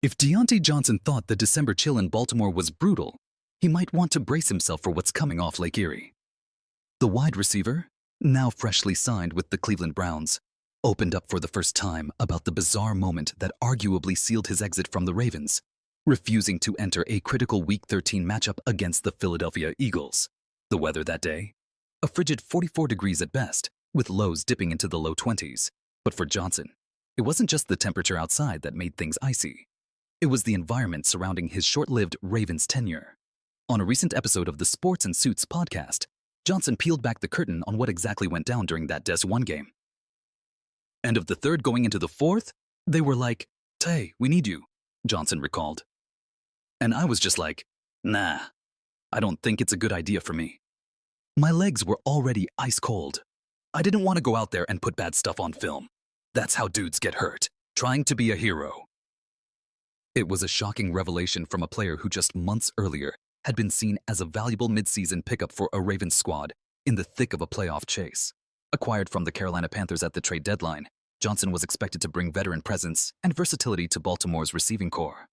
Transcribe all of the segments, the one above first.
If Diontae Johnson thought the December chill in Baltimore was brutal, he might want to brace himself for what's coming off Lake Erie. The wide receiver, now freshly signed with the Cleveland Browns, opened up for the first time about the bizarre moment that arguably sealed his exit from the Ravens, refusing to enter a critical Week 13 matchup against the Philadelphia Eagles. The weather that day? A frigid 44 degrees at best, with lows dipping into the low 20s. But for Johnson, it wasn't just the temperature outside that made things icy. It was the environment surrounding his short-lived Ravens tenure. On a recent episode of the Sports and Suits podcast, Johnson peeled back the curtain on what exactly went down during that Des 1 game. End of the third going into the fourth, they were like, "Tay, we need you," Johnson recalled. And I was just like, nah, I don't think it's a good idea for me. My legs were already ice cold. I didn't want to go out there and put bad stuff on film. That's how dudes get hurt, trying to be a hero. It was a shocking revelation from a player who just months earlier had been seen as a valuable midseason pickup for a Ravens squad in the thick of a playoff chase. Acquired from the Carolina Panthers at the trade deadline, Johnson was expected to bring veteran presence and versatility to Baltimore's receiving corps.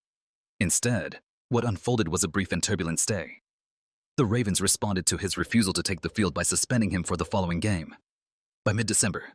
Instead, what unfolded was a brief and turbulent stay. The Ravens responded to his refusal to take the field by suspending him for the following game. By mid-December,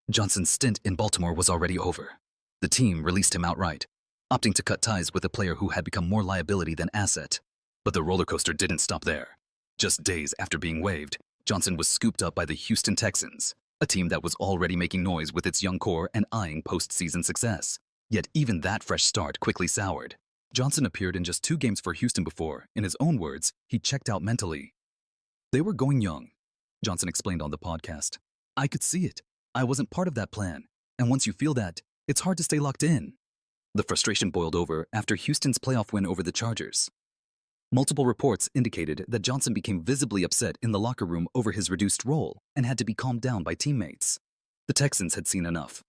Johnson's stint in Baltimore was already over. The team released him outright, opting to cut ties with a player who had become more liability than asset. But the roller coaster didn't stop there. Just days after being waived, Johnson was scooped up by the Houston Texans, a team that was already making noise with its young core and eyeing postseason success. Yet even that fresh start quickly soured. Johnson appeared in just 2 games for Houston before, in his own words, he checked out mentally. They were going young, Johnson explained on the podcast. I could see it. I wasn't part of that plan. And once you feel that, it's hard to stay locked in. The frustration boiled over after Houston's playoff win over the Chargers. Multiple reports indicated that Johnson became visibly upset in the locker room over his reduced role and had to be calmed down by teammates. The Texans had seen enough.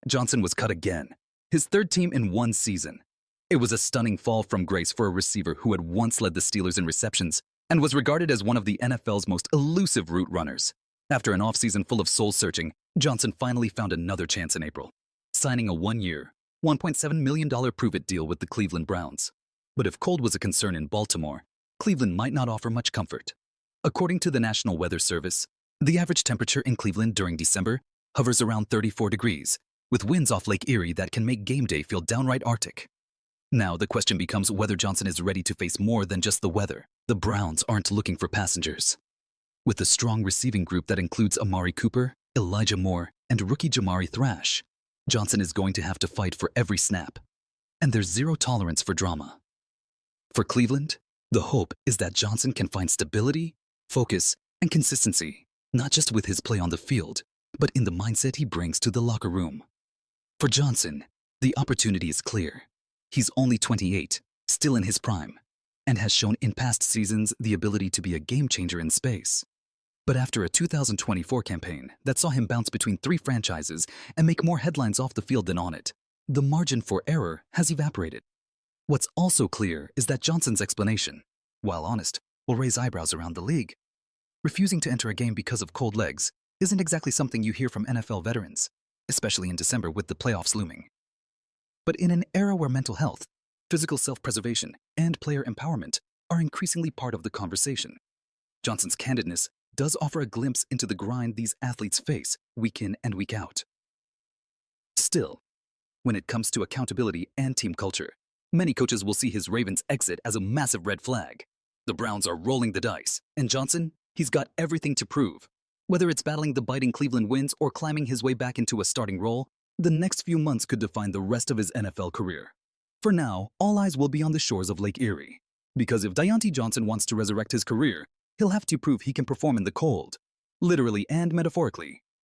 Johnson was cut again, his 3rd team in 1 season. It was a stunning fall from grace for a receiver who had once led the Steelers in receptions and was regarded as one of the NFL's most elusive route runners. After an offseason full of soul-searching, Johnson finally found another chance in April, signing a 1-year, $1.7 million prove-it deal with the Cleveland Browns. But if cold was a concern in Baltimore, Cleveland might not offer much comfort. According to the National Weather Service, the average temperature in Cleveland during December hovers around 34 degrees, with winds off Lake Erie that can make game day feel downright Arctic. Now the question becomes whether Johnson is ready to face more than just the weather. The Browns aren't looking for passengers. With a strong receiving group that includes Amari Cooper, Elijah Moore, and rookie Jamari Thrash, Johnson is going to have to fight for every snap. And there's zero tolerance for drama. For Cleveland, the hope is that Johnson can find stability, focus, and consistency, not just with his play on the field, but in the mindset he brings to the locker room. For Johnson, the opportunity is clear. He's only 28, still in his prime, and has shown in past seasons the ability to be a game-changer in space. But after a 2024 campaign that saw him bounce between 3 franchises and make more headlines off the field than on it, the margin for error has evaporated. What's also clear is that Johnson's explanation, while honest, will raise eyebrows around the league. Refusing to enter a game because of cold legs isn't exactly something you hear from NFL veterans, especially in December with the playoffs looming. But in an era where mental health, physical self-preservation, and player empowerment are increasingly part of the conversation, Johnson's candidness does offer a glimpse into the grind these athletes face week in and week out. Still, when it comes to accountability and team culture, many coaches will see his Ravens exit as a massive red flag. The Browns are rolling the dice, and Johnson, he's got everything to prove. Whether it's battling the biting Cleveland winds or climbing his way back into a starting role, the next few months could define the rest of his NFL career. For now, all eyes will be on the shores of Lake Erie. Because if Diontae Johnson wants to resurrect his career, he'll have to prove he can perform in the cold, literally and metaphorically.